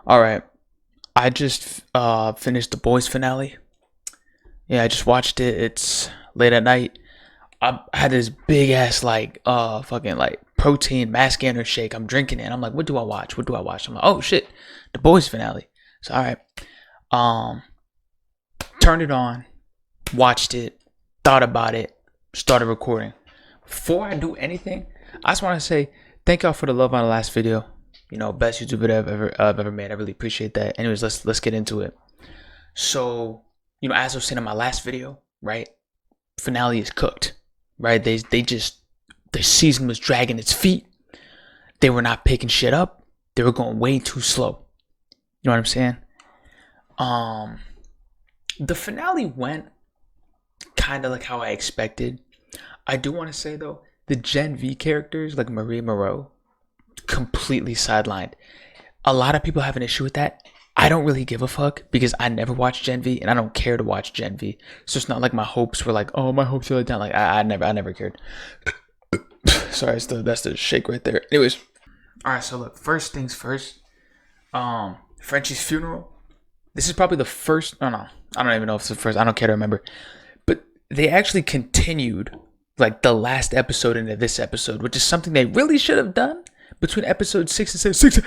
All right, I just finished the boys finale. Yeah, I just watched it. It's late at night. I had this big ass like fucking like protein mass gainer shake. I'm drinking it. I'm like, what do I watch? What do I watch? I'm like, oh shit, the boys finale. So all right, um, turned it on, watched it, thought about it, started recording. Before I do anything, I just want to say thank y'all for the love on the last video. You know, best YouTube video I've ever made. I really appreciate that. Anyways, let's get into it. So, you know, as I was saying in my last video, right? Finale is cooked, right? They just the season was dragging its feet. They were not picking shit up. They were going way too slow. You know what I'm saying? The finale went kind of like how I expected. I do want to say though, the Gen V characters like Marie Moreau completely sidelined. A lot of people have an issue with that. I don't really give a fuck because I never watched Gen V and I don't care to watch Gen V. So it's not like my hopes were like, oh, my hopes are let down. Like I never cared. Sorry, that's the shake right there. Anyways, all right. So look, first things first. Frenchie's funeral. This is probably the first. Oh no, I don't even know if it's the first. I don't care to remember. But they actually continued like the last episode into this episode, which is something they really should have done between episode 6 and 7,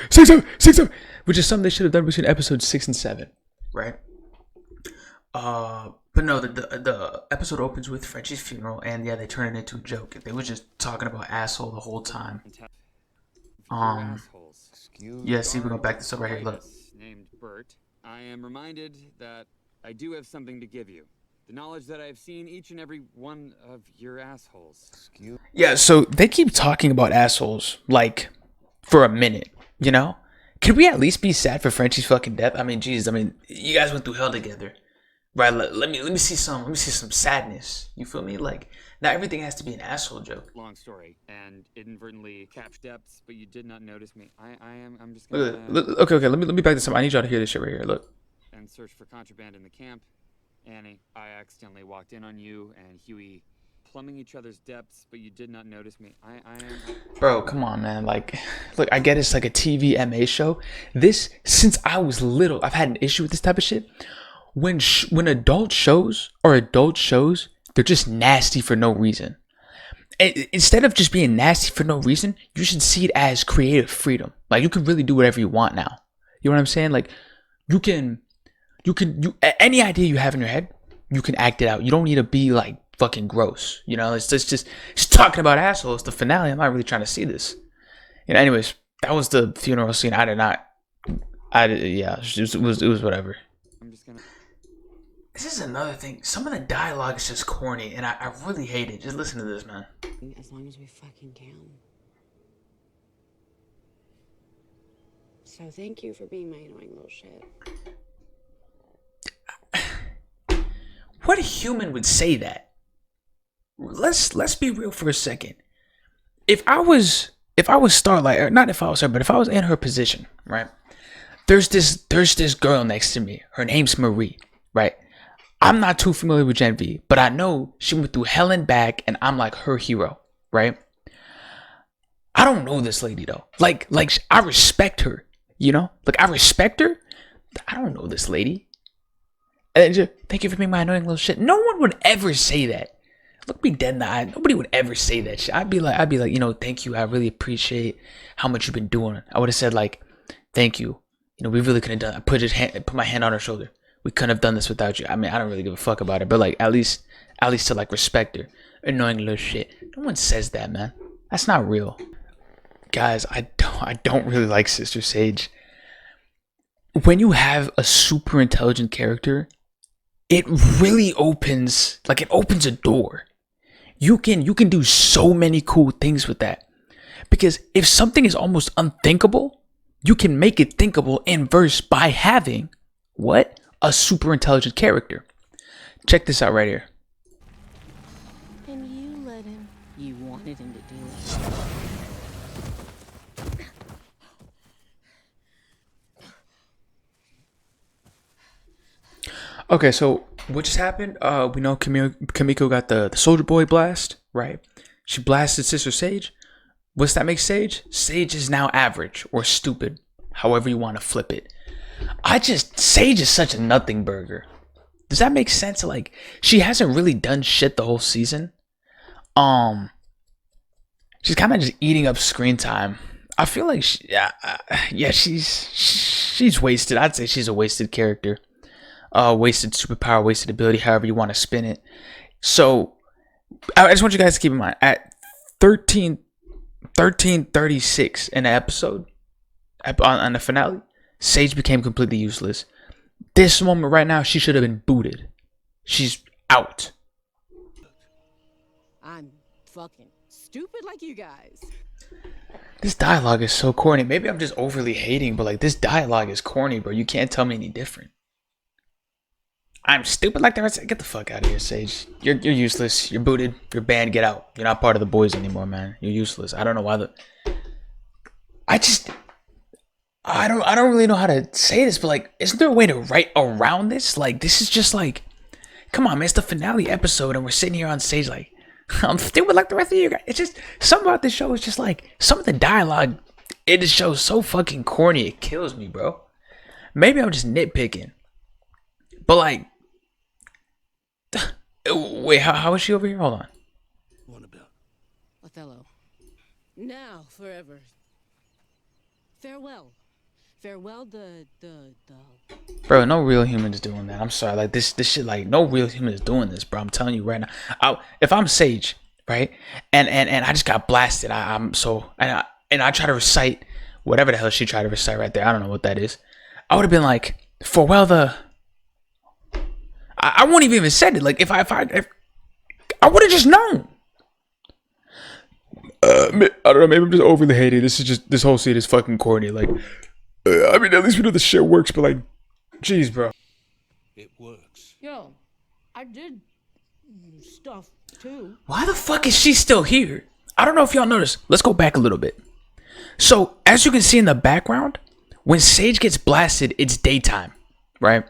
which is something they should have done between episodes 6 and 7, right? But no, the episode opens with Frenchie's funeral, and yeah, they turn it into a joke. They were just talking about asshole the whole time. Yeah, see, we're gonna back this up right here. Look. Named Bert, I am reminded that I do have something to give you. The knowledge that I've seen each and every one of your assholes. Yeah, so they keep talking about assholes like for a minute, you know? Can we at least be sad for Frenchie's fucking death? I mean, Jesus, I mean, you guys went through hell together, right? Let me see some sadness. You feel me? Like, not everything has to be an asshole joke. Long story, and inadvertently capped depths, but you did not notice me. I'm just gonna. Okay. Let me back this up. I need y'all to hear this shit right here. Look. And search for contraband in the camp. Annie, I accidentally walked in on you and Huey plumbing each other's depths, but you did not notice me. I am... Bro, come on, man. Like, look, I get it's like a TV MA show. This, since I was little, I've had an issue with this type of shit. When adult shows, they're just nasty for no reason. Instead of just being nasty for no reason, you should see it as creative freedom. Like, you can really do whatever you want now. You know what I'm saying? Like, you any idea you have in your head, you can act it out. You don't need to be like fucking gross. You know, it's just talking about assholes. The finale. I'm not really trying to see this. You know. Anyways, that was the funeral scene. Yeah, it was whatever. I'm just gonna. This is another thing. Some of the dialogue is just corny, and I really hate it. Just listen to this, man. As long as we fucking can. So thank you for being my annoying little shit. What human would say that? Let's be real for a second. If I was Starlight, or not if I was her, but if I was in her position, right? There's this girl next to me. Her name's Marie, right? I'm not too familiar with Gen V, but I know she went through hell and back, and I'm like her hero, right? I don't know this lady though. Like I respect her, you know? Like I respect her. I don't know this lady. And just, thank you for being my annoying little shit. No one would ever say that. Look me dead in the eye. Nobody would ever say that shit. I'd be like, you know, thank you. I really appreciate how much you've been doing. I would have said like, thank you. You know, we really could have done. I put my hand on her shoulder. We couldn't have done this without you. I mean, I don't really give a fuck about it, but like at least to like respect her. Annoying little shit. No one says that, man. That's not real. Guys, I don't really like Sister Sage. When you have a super intelligent character, it really opens a door. You can do so many cool things with that. Because if something is almost unthinkable, you can make it thinkable in verse by having what? A super intelligent character. Check this out right here. And you let him. You wanted him to do it. Okay, so what just happened? We know Kimiko got the Soldier Boy blast, right? She blasted Sister Sage. What's that make Sage? Sage is now average or stupid, however you want to flip it. Sage is such a nothing burger. Does that make sense? Like, she hasn't really done shit the whole season. She's kind of just eating up screen time. I feel like she's wasted. I'd say she's a wasted character. Wasted superpower, wasted ability, however you want to spin it. So I just want you guys to keep in mind at 13:36 in the episode on the finale, Sage became completely useless. This moment right now, she should have been booted. She's out. I'm fucking stupid like you guys. This dialogue is so corny. Maybe I'm just overly hating, but like, this dialogue is corny, bro. You can't tell me any different. I'm stupid like the rest. Get the fuck out of here, Sage. You're useless. You're booted. You're banned. Get out. You're not part of the boys anymore, man. You're useless. I don't know why I don't really know how to say this, but like, isn't there a way to write around this? Like, this is just like, come on, man. It's the finale episode, and we're sitting here on stage like, I'm stupid like the rest of you guys. It's just something about this show is just like some of the dialogue in the show is so fucking corny. It kills me, bro. Maybe I'm just nitpicking, but like, wait, how is she over here? Hold on. Othello. Now, forever. Farewell. Farewell, the. Bro, no real human is doing that. I'm sorry. Like, this shit, like, no real human is doing this, bro. I'm telling you right now. If I'm Sage, right, and I just got blasted, I try to recite whatever the hell she tried to recite right there. I don't know what that is. I would have been like, farewell the. I wouldn't even said it. Like, if I would have just known. I don't know. Maybe I'm just overly hating. This whole scene is fucking corny. Like, I mean, at least we know the shit works, but like, jeez, bro. It works. Yo, I did stuff too. Why the fuck is she still here? I don't know if y'all noticed. Let's go back a little bit. So, as you can see in the background, when Sage gets blasted, it's daytime, right?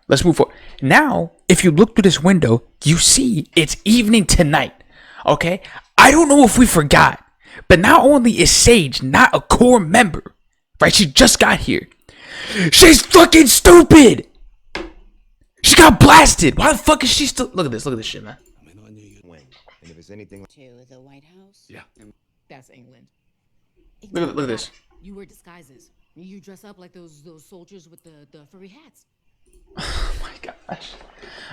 Let's move forward. Now, if you look through this window, you see it's evening tonight, okay? I don't know if we forgot, but not only is Sage not a core member, right? She just got here. She's fucking stupid. She got blasted. Why the fuck is she still? Look at this. Look at this shit, man. I mean, I knew you'd win. And if it's anything To the White House? Yeah. That's England. Look at this. You wear disguises. You dress up like those soldiers with the furry hats. Oh my gosh.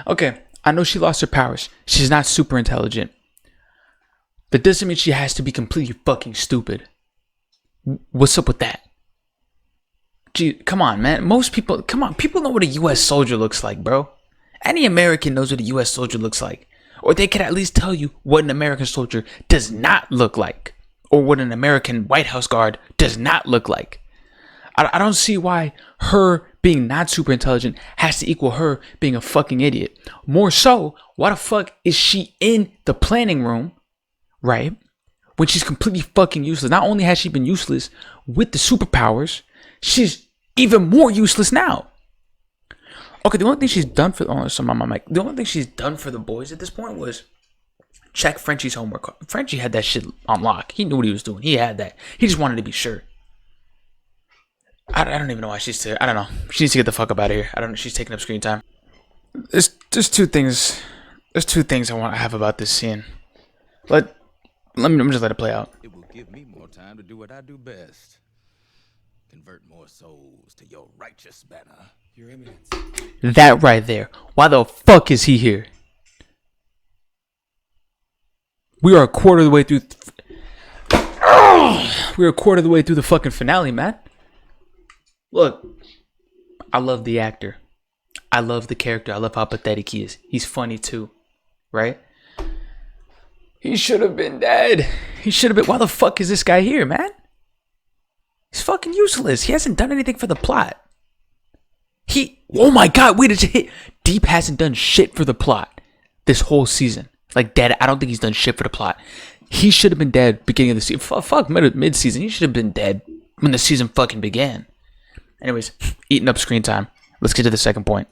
Okay, I know she lost her powers. She's not super intelligent. That doesn't mean she has to be completely fucking stupid. What's up with that? Gee, come on, man. People know what a U.S. soldier looks like, bro. Any American knows what a U.S. soldier looks like. Or they can at least tell you what an American soldier does not look like. Or what an American White House guard does not look like. I don't see why her being not super intelligent has to equal her being a fucking idiot. More so, why the fuck is she in the planning room, right? When she's completely fucking useless. Not only has she been useless with the superpowers, she's even more useless now. Okay, the only thing she's done for the only thing she's done for the boys at this point was check Frenchie's homework. Frenchie had that shit on lock. He knew what he was doing. He had that. He just wanted to be sure. I don't even know why she's here. I don't know. She needs to get the fuck up out of here. I don't know. She's taking up screen time. There's two things. There's two things I have about this scene. Let me just let it play out. it will give me more time to do what I do best. Convert more souls to your righteous banner. Your Eminence. That right there. Why the fuck is he here? We are a quarter of the way through. We're a quarter of the way through the fucking finale, man. Look, I love the actor. I love the character. I love how pathetic he is. He's funny too, right? He should have been dead. He should have been. Why the fuck is this guy here, man? He's fucking useless. He hasn't done anything for the plot. Oh my god, wait, it's a hit. Deep hasn't done shit for the plot this whole season. Like, dead. I don't think he's done shit for the plot. He should have been dead beginning of the season. Fuck mid-season. He should have been dead when the season fucking began. Anyways, eating up screen time. Let's get to the second point.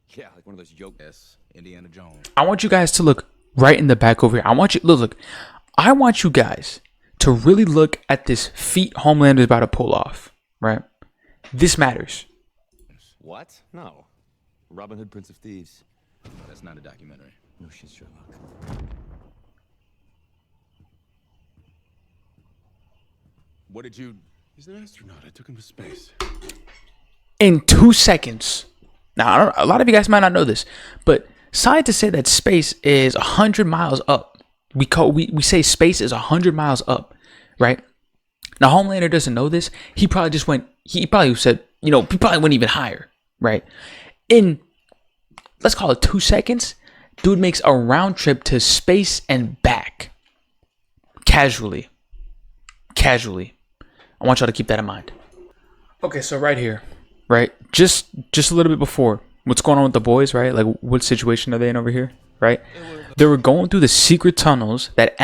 Yeah, like one of those yoke-ass Indiana Jones. I want you guys to look right in the back over here. I want you look. I want you guys to really look at this feat Homelander is about to pull off, right? This matters. What? No. Robin Hood, Prince of Thieves. That's not a documentary. No shit, Sherlock. What did you... He's an astronaut. I took him to space. In 2 seconds. Now, a lot of you guys might not know this, but scientists say that space is 100 miles up. We say space is 100 miles up, right? Now, Homelander doesn't know this. He probably said, he probably went even higher, right? In, let's call it 2 seconds, dude makes a round trip to space and back. Casually. I want y'all to keep that in mind. Okay, so right here, right? Just a little bit before, what's going on with the boys, right? Like, what situation are they in over here, right? They were going through the secret tunnels that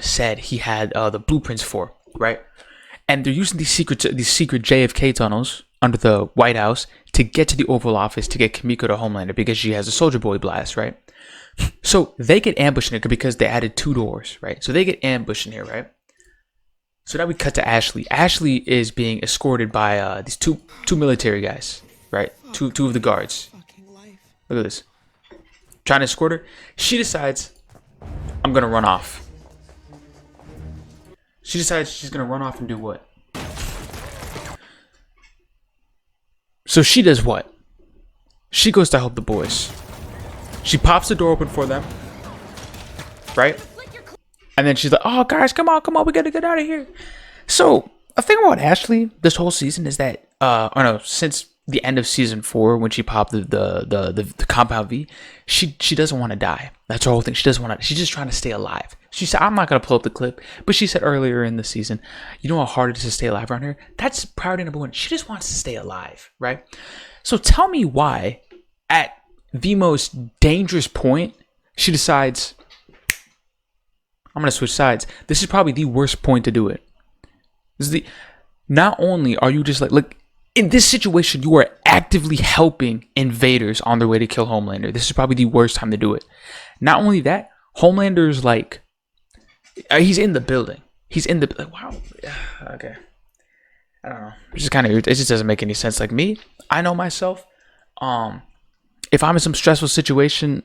said he had the blueprints for, right? And they're using these secret JFK tunnels under the White House to get to the Oval Office to get Kimiko to Homelander because she has a Soldier Boy blast, right? So they get ambushed in here because they added 2 doors, right? So they get ambushed in here, right? So now we cut to Ashley. Ashley is being escorted by these two military guys, right? Two of the guards. Look at this. Trying to escort her. She decides, I'm gonna run off. She decides she's gonna run off and do what? So she does what? She goes to help the boys. She pops the door open for them, right? And then she's like, oh, guys, come on, we gotta get out of here. So, a thing about Ashley this whole season is that, since the end of season 4, when she popped the compound V, she doesn't want to die. That's her whole thing. She doesn't want to, she's just trying to stay alive. She said, I'm not going to pull up the clip, but she said earlier in the season, you know how hard it is to stay alive around here? That's priority number 1. She just wants to stay alive, right? So tell me why, at the most dangerous point, she decides, I'm going to switch sides. This is probably the worst point to do it. Not only are you just like, in this situation, you are actively helping invaders on their way to kill Homelander. This is probably the worst time to do it. Not only that, Homelander's like, he's in the building. Wow. Okay. I don't know. It's just kind of, it just doesn't make any sense. Like me, I know myself. If I'm in some stressful situation,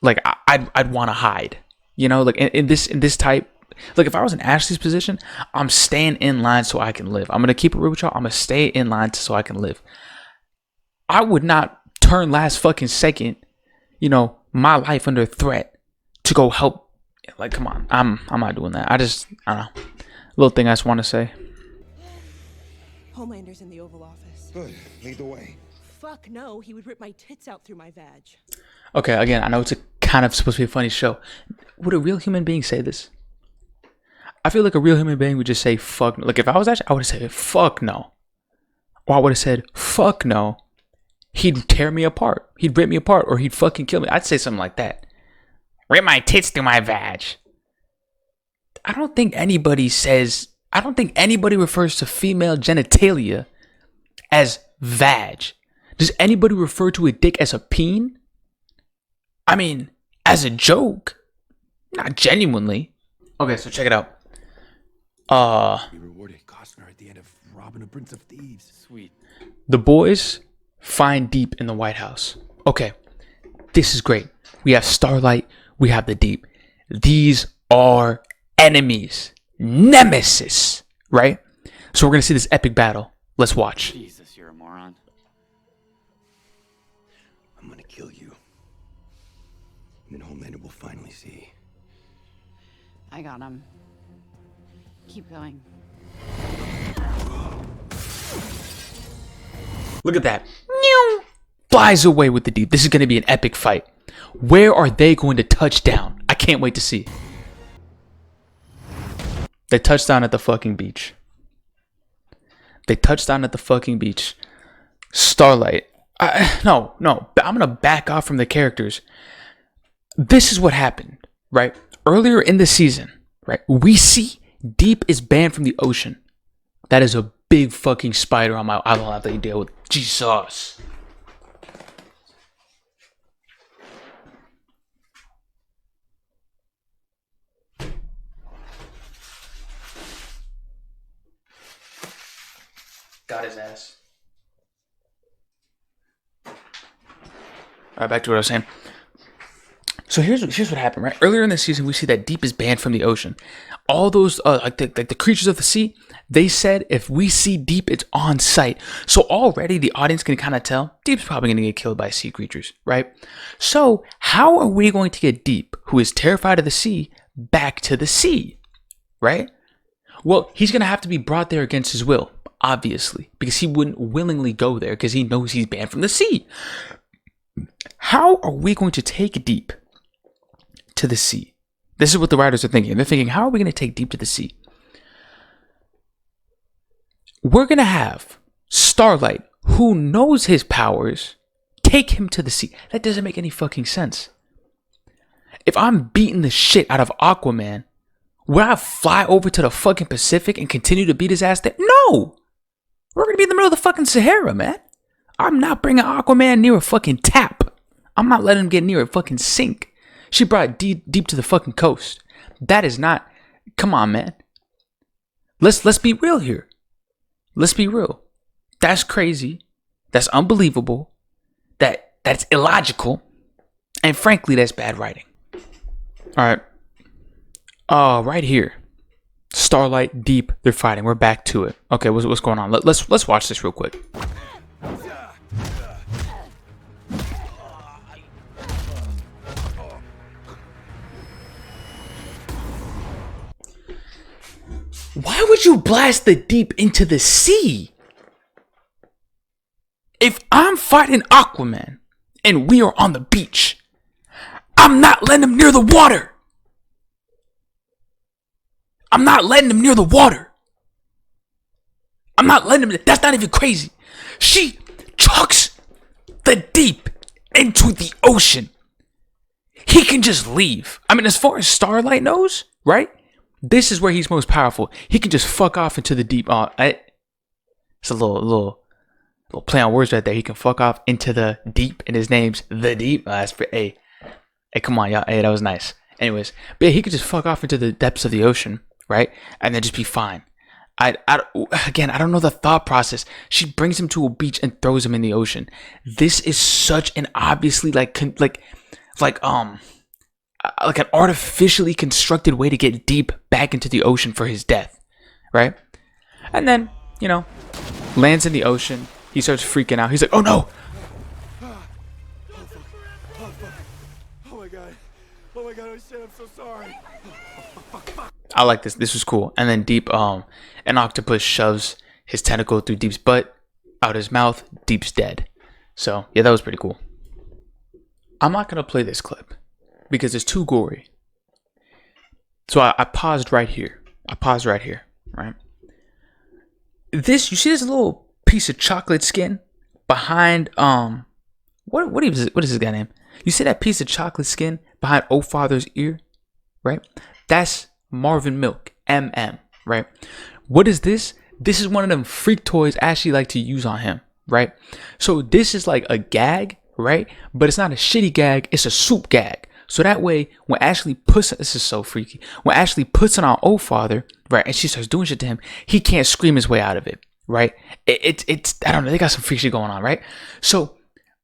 like I'd want to hide. Like in this type, like if I was in Ashley's position, I'm staying in line so I can live. I'm gonna keep it real with y'all. I'm gonna stay in line so I can live. I would not turn last fucking second, my life under threat to go help. Like, come on, I'm not doing that. I don't know. Little thing I just want to say. Homelander's in the Oval Office. Good. Lead the way. Fuck no, he would rip my tits out through my vag. Okay, again, I know it's kind of supposed to be a funny show. Would a real human being say this? I feel like a real human being would just say fuck no. Like if I was Ashley, I would have said fuck no. Or I would have said fuck no. He'd tear me apart. He'd rip me apart, or he'd fucking kill me. I'd say something like that. Rip my tits through my vag. I don't think anybody refers to female genitalia as vag. Does anybody refer to a dick as a peen? I mean, as a joke. Not genuinely. Okay, so check it out. We rewarded Costner at the end of Robin Hood, Prince of Thieves. Sweet. The boys find Deep in the White House. Okay, this is great. We have Starlight. We have the Deep. These are enemies. Nemesis. Right? So we're going to see this epic battle. Let's watch. Jesus, you're a moron. I'm gonna kill you. And then Homelander will finally see. I got him. Keep going. Look at that. Flies away with the Deep. This is going to be an epic fight. Where are they going to touch down? I can't wait to see. They touched down at the fucking beach. Starlight. No. I'm going to back off from the characters. This is what happened, right? Earlier in the season, right? We see Deep is banned from the ocean. That is a big fucking spider on my... I don't have to deal with. Jesus. Got his ass. All right, back to what I was saying. So here's what happened, right? Earlier in the season, we see that Deep is banned from the ocean. All those like the creatures of the sea, they said if we see Deep, it's on sight. So already the audience can kind of tell Deep's probably going to get killed by sea creatures, right? So how are we going to get Deep, who is terrified of the sea, back to the sea, right? Well, he's going to have to be brought there against his will, obviously, because he wouldn't willingly go there because he knows he's banned from the sea. How are we going to take Deep to the sea? This is what the writers are thinking. They're thinking, how are we going to take Deep to the sea? We're going to have Starlight, who knows his powers, take him to the sea. That doesn't make any fucking sense. If I'm beating the shit out of Aquaman, would I fly over to the fucking Pacific and continue to beat his ass there? No! We're going to be in the middle of the fucking Sahara, man. I'm not bringing Aquaman near a fucking tap. I'm not letting him get near a fucking sink. She brought deep to the fucking coast. That is not... Come on, man. Let's be real here. Let's be real. That's crazy. That's unbelievable. That's illogical. And frankly, that's bad writing. Alright. Right here. Starlight, Deep, they're fighting. We're back to it. Okay, what's going on? Let's watch this real quick. Why would you blast the Deep into the sea? If I'm fighting Aquaman and we are on the beach, I'm not letting him near the water. I'm not letting him near the water. I'm not letting him. That's not even crazy. She chucks the Deep into the ocean. He can just leave. I mean, as far as Starlight knows, right? This is where he's most powerful. He can just fuck off into the deep. It's a little play on words right there. He can fuck off into the deep, and his name's The Deep. Hey, come on, y'all. Hey, that was nice. Anyways, but yeah, he could just fuck off into the depths of the ocean, right? And then just be fine. I don't know the thought process. She brings him to a beach and throws him in the ocean. This is such an obviously like an artificially constructed way to get Deep back into the ocean for his death, right? And then, lands in the ocean. He starts freaking out. He's like, oh no! Oh my god, oh shit, I'm so sorry. I like this. This was cool. And then Deep, an octopus shoves his tentacle through Deep's butt, out his mouth. Deep's dead. So, yeah, that was pretty cool. I'm not going to play this clip because it's too gory. So I paused right here. Right? You see this little piece of chocolate skin behind, what is this guy name? You see that piece of chocolate skin behind O Father's ear? Right? That's Marvin Milk, MM, right? What is this? This is one of them freak toys Ashley like to use on him, right? So this is like a gag, right? But it's not a shitty gag, it's a soup gag. So that way, when Ashley puts, this is so freaky, when Ashley puts it on O Father, right, and she starts doing shit to him, he can't scream his way out of it, right? It's I don't know, they got some freak shit going on, right? So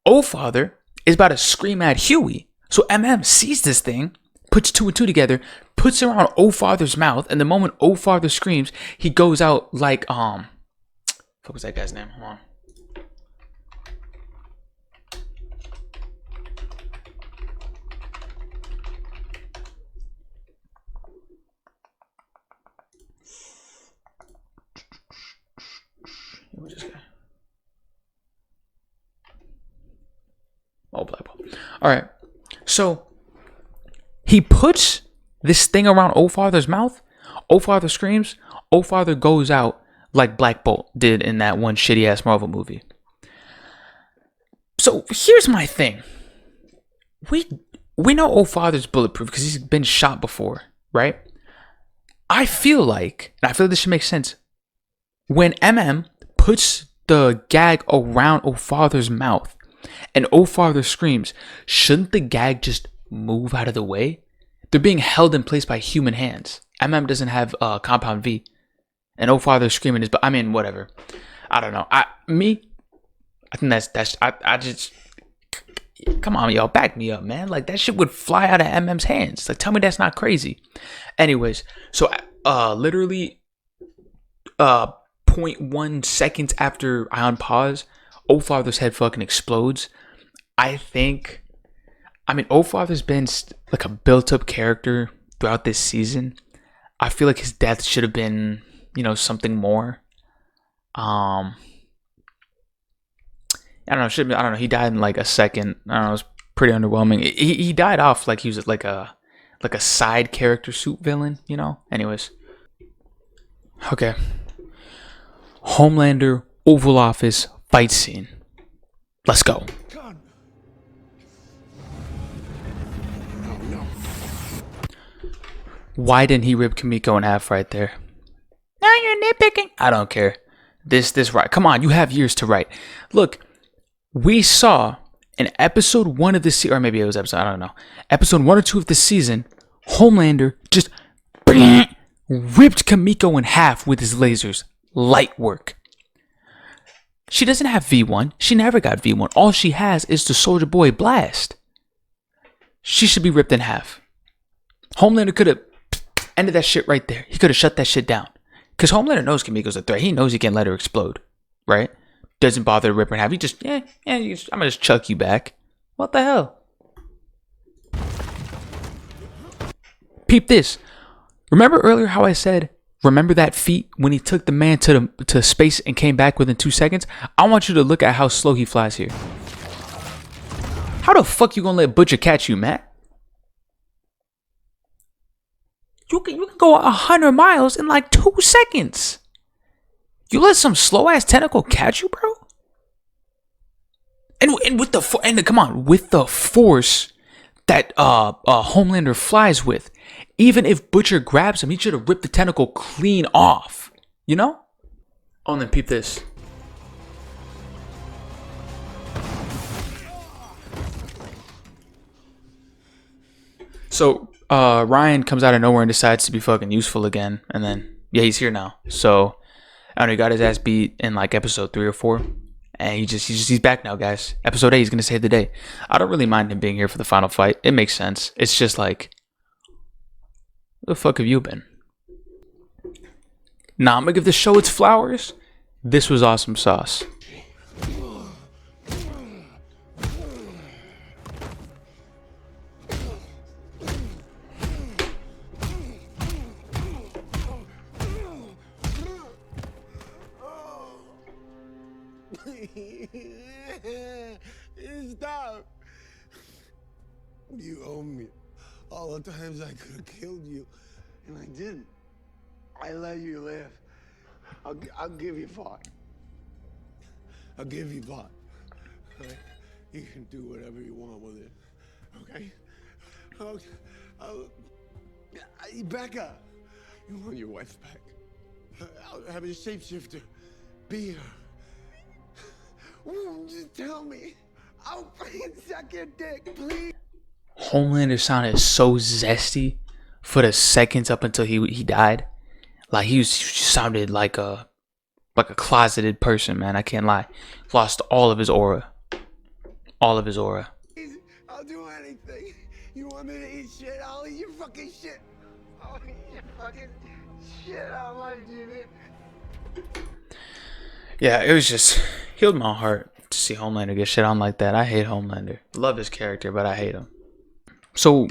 O Father is about to scream at Huey. So MM sees this thing, puts two and two together, puts it around O Father's mouth, and the moment O Father screams, he goes out like what was that guy's name? Hold on. Who's this guy? Oh, Black Ball. All right, so he puts this thing around O Father's mouth. O Father screams. O Father goes out like Black Bolt did in that one shitty ass Marvel movie. So here's my thing. We know O Father's bulletproof because he's been shot before, right? I feel like this should make sense. When MM puts the gag around O Father's mouth and O Father screams, shouldn't the gag just move out of the way? They're being held in place by human hands. MM doesn't have compound V. And O Father screaming is, but I mean, whatever. I don't know. I think Come on, y'all, back me up, man. Like, that shit would fly out of MM's hands. Like, tell me that's not crazy. Anyways, so literally zero point 0.1 seconds after I unpause, O-Father's head fucking explodes. I mean, O-Father's been like a built-up character throughout this season. I feel like his death should have been, you know, something more. I don't know. I don't know. He died in like a second. I don't know. It was pretty underwhelming. He died off like he was like a side character suit villain, you know. Anyways, okay. Homelander Oval Office fight scene. Let's go. Why didn't he rip Kimiko in half right there? Now you're nitpicking. I don't care. This right. Come on, you have years to write. Look. We saw in episode 1 of this season, or maybe it was episode, I don't know. Episode 1 or 2 of this season, Homelander just ripped Kimiko in half with his lasers. Light work. She doesn't have V1. She never got V1. All she has is the Soldier Boy blast. She should be ripped in half. Homelander could have ended that shit right there. He could have shut that shit down. Because Homelander knows Kimiko's a threat. He knows he can't let her explode. Right? Doesn't bother to rip her in half. He just, I'm gonna just chuck you back. What the hell? Peep this. Remember earlier how I said, remember that feat when he took the man to space and came back within 2 seconds? I want you to look at how slow he flies here. How the fuck you gonna let Butcher catch you, Matt? You can go 100 miles in like 2 seconds. You let some slow ass tentacle catch you, bro? And with the come on, with the force that Homelander flies with, even if Butcher grabs him, he should have ripped the tentacle clean off. You know? Oh, and then peep this. So Ryan comes out of nowhere and decides to be fucking useful again, and then yeah, he's here now. So I don't know, he got his ass beat in like episode 3 or 4. And he's back now, guys. Episode 8, he's gonna save the day. I don't really mind him being here for the final fight. It makes sense. It's just like, where the fuck have you been? Nah, I'm gonna give the show its flowers. This was awesome sauce. Stop! You owe me. All the times I could have killed you, and I didn't. I let you live. I'll give you 5. I'll give you 5. Right? You can do whatever you want with it. Okay? Becca, you want your wife back. I'll have a shapeshifter be her. Just tell me. I'll suck your dick, please. Homelander sounded so zesty for the seconds up until he died. Like he sounded like a closeted person, man. I can't lie. Lost all of his aura. All of his aura. I'll do anything. You want me to eat shit? I'll eat your fucking shit. I'll eat your fucking shit. I like you, dude. Yeah, it was just healed my heart to see Homelander get shit on like that. I hate Homelander. Love his character, but I hate him. So,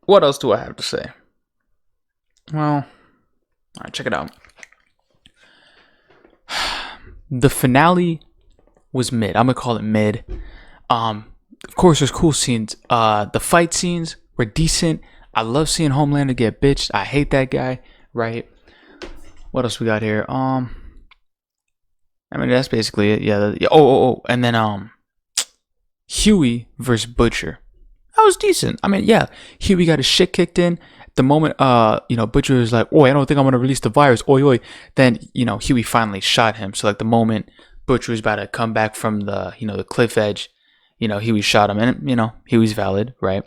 what else do I have to say? Well, alright, check it out. The finale was mid. I'm gonna call it mid. Of course, there's cool scenes. The fight scenes were decent. I love seeing Homelander get bitched. I hate that guy. Right? What else we got here? I mean, that's basically it. Yeah. And then Huey versus Butcher. That was decent. I mean, yeah, Huey got his shit kicked in. The moment Butcher was like, "Oh, I don't think I'm gonna release the virus." Oi oi. Then Huey finally shot him. So like the moment Butcher was about to come back from the cliff edge, Huey shot him, and Huey's valid, right?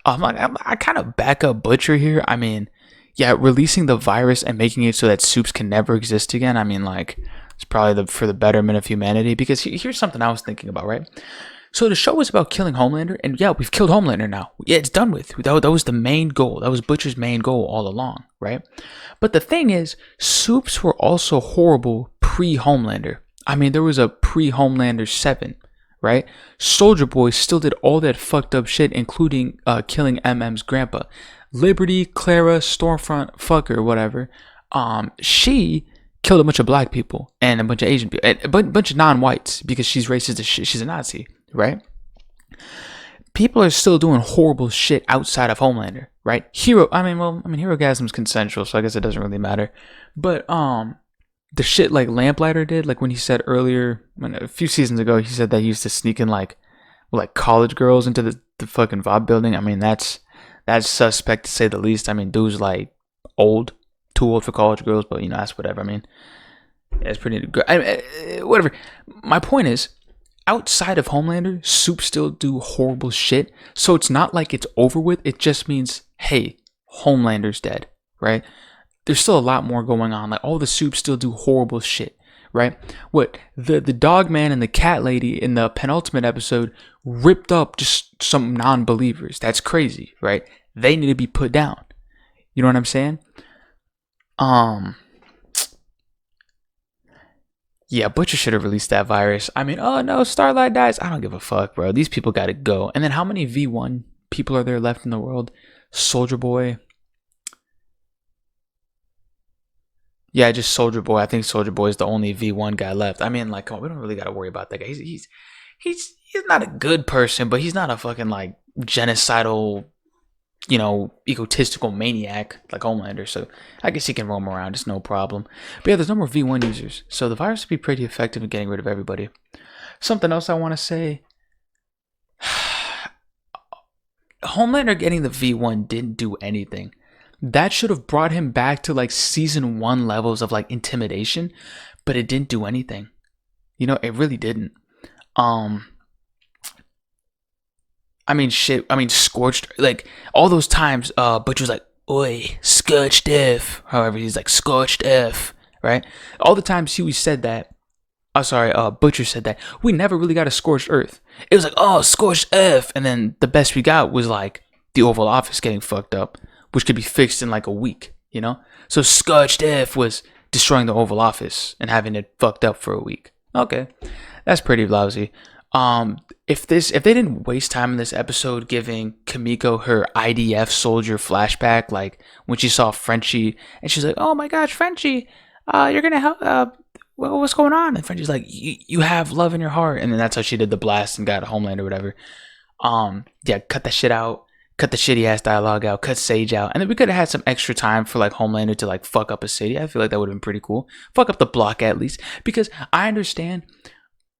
I kind of back up Butcher here. I mean, yeah, releasing the virus and making it so that soups can never exist again. I mean, like, it's probably for the betterment of humanity. Because here's something I was thinking about, right? So the show was about killing Homelander, and yeah, we've killed Homelander now. Yeah, it's done with. That was the main goal. That was Butcher's main goal all along, right? But the thing is, soups were also horrible pre-Homelander. I mean, there was a pre-Homelander 7, right? Soldier Boy still did all that fucked up shit, including killing MM's grandpa. Liberty, Clara, Stormfront, fucker, whatever. She killed a bunch of black people and a bunch of Asian people, and a bunch of non-whites because she's racist as shit. She's a Nazi, right? People are still doing horrible shit outside of Homelander, right? Herogasm's consensual, so I guess it doesn't really matter. But the shit like Lamplighter did, like when he said earlier, a few seasons ago, he said that he used to sneak in like college girls into the fucking VOD building. I mean, that's suspect to say the least. I mean, dude's like too old for college girls, but you know, that's whatever. I mean, yeah, it's pretty good. Whatever. My point is, outside of Homelander, soups still do horrible shit. So it's not like it's over with. It just means, hey, Homelander's dead, right? There's still a lot more going on. Like all the soups still do horrible shit, right? What the dog man and the cat lady in the penultimate episode ripped up just some non-believers. That's crazy, right? They need to be put down. You know what I'm saying? Yeah, Butcher should have released that virus. I mean, oh no, Starlight dies. I don't give a fuck, bro. These people gotta go. And then how many V1 people are there left in the world? Soldier Boy. Yeah, just Soldier Boy. I think Soldier Boy is the only V1 guy left. I mean, like, come on, we don't really gotta worry about that guy. He's not a good person, but he's not a fucking like genocidal, you know, egotistical maniac like Homelander. So I guess he can roam around. It's no problem. But yeah, there's no more V1 users, so the virus would be pretty effective in getting rid of everybody. Something else I want to say. Homelander getting the V1 didn't do anything. That should have brought him back to like season 1 levels of like intimidation, but it didn't do anything. You know, it really didn't. I mean, Scorched, like all those times Butcher's like, oi, Scorched F. However, he's like, Scorched F, right? All the times Huey said that, Butcher said that, we never really got a Scorched Earth. It was like, oh, Scorched F. And then the best we got was like the Oval Office getting fucked up, which could be fixed in like a week, you know? So Scorched F was destroying the Oval Office and having it fucked up for a week. Okay, that's pretty lousy. If they didn't waste time in this episode giving Kimiko her IDF soldier flashback, like when she saw Frenchie and she's like, oh my gosh, Frenchie, you're gonna help, what's going on? And Frenchie's like, you have love in your heart. And then that's how she did the blast and got a Homeland or whatever. Yeah, cut that shit out. Cut the shitty ass dialogue out. Cut Sage out. And then we could have had some extra time for like Homelander to like fuck up a city. I feel like that would have been pretty cool. Fuck up the block at least. Because I understand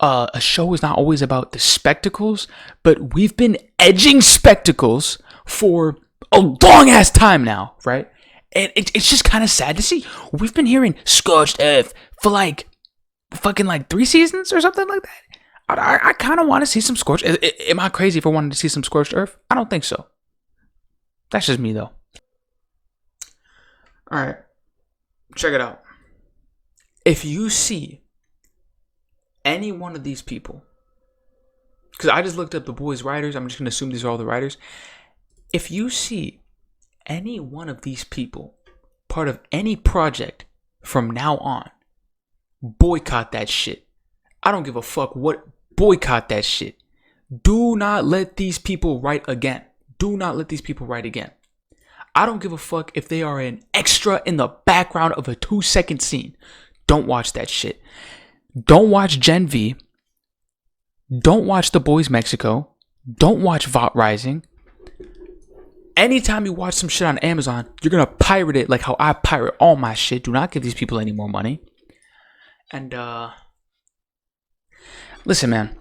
a show is not always about the spectacles, but we've been edging spectacles for a long ass time now, right? And it's just kind of sad to see. We've been hearing Scorched Earth for like fucking like 3 seasons or something like that. I kind of want to see some Scorched. Am I crazy if I wanted to see some Scorched Earth? I don't think so. That's just me though. Alright. Check it out. If you see any one of these people, because I just looked up the boys' writers, I'm just going to assume these are all the writers. If you see any one of these people part of any project from now on, boycott that shit. I don't give a fuck what. Boycott that shit. Do not let these people write again. Do not let these people write again. I don't give a fuck if they are an extra in the background of a 2-second scene. Don't watch that shit. Don't watch Gen V. Don't watch The Boys Mexico. Don't watch VOT Rising. Anytime you watch some shit on Amazon, you're gonna pirate it like how I pirate all my shit. Do not give these people any more money. And listen, man,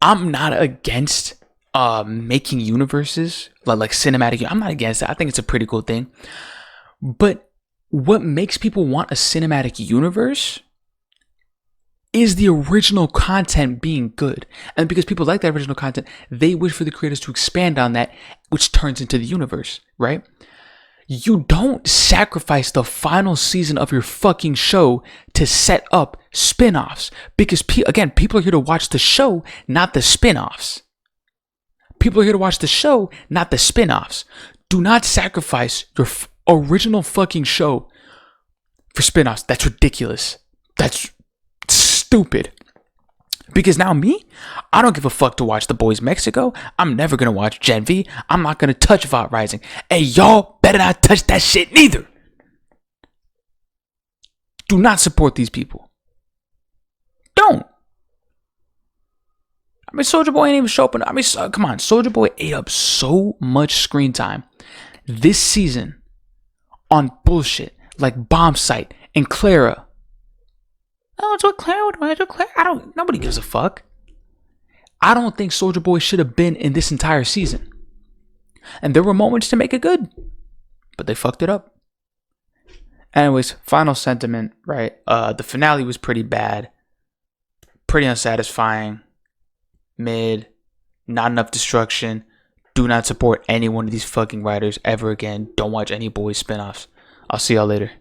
I'm not against making universes like cinematic. I'm not against it. I think it's a pretty cool thing. But what makes people want a cinematic universe is the original content being good. And because people like that original content, they wish for the creators to expand on that, which turns into the universe, right? You don't sacrifice the final season of your fucking show to set up spin-offs. Because, again, people are here to watch the show, not the spin-offs. People are here to watch the show, not the spin-offs. Do not sacrifice your original fucking show for spin-offs. That's ridiculous. That's stupid. Because now me, I don't give a fuck to watch The Boys Mexico. I'm never going to watch Gen V. I'm not going to touch VOT Rising. Hey, y'all better not touch that shit neither. Do not support these people. Don't. I mean, Soulja Boy ain't even show up. I mean, come on. Soulja Boy ate up so much screen time this season on bullshit like Bomb Site and Clara. Oh, it's what Clara would do. Clara. Nobody gives a fuck. I don't think Soulja Boy should have been in this entire season. And there were moments to make it good, but they fucked it up. Anyways, final sentiment, right? The finale was pretty bad, pretty unsatisfying, mid, not enough destruction. Do not support any one of these fucking writers ever again. Don't watch any Boys spinoffs. I'll see y'all later.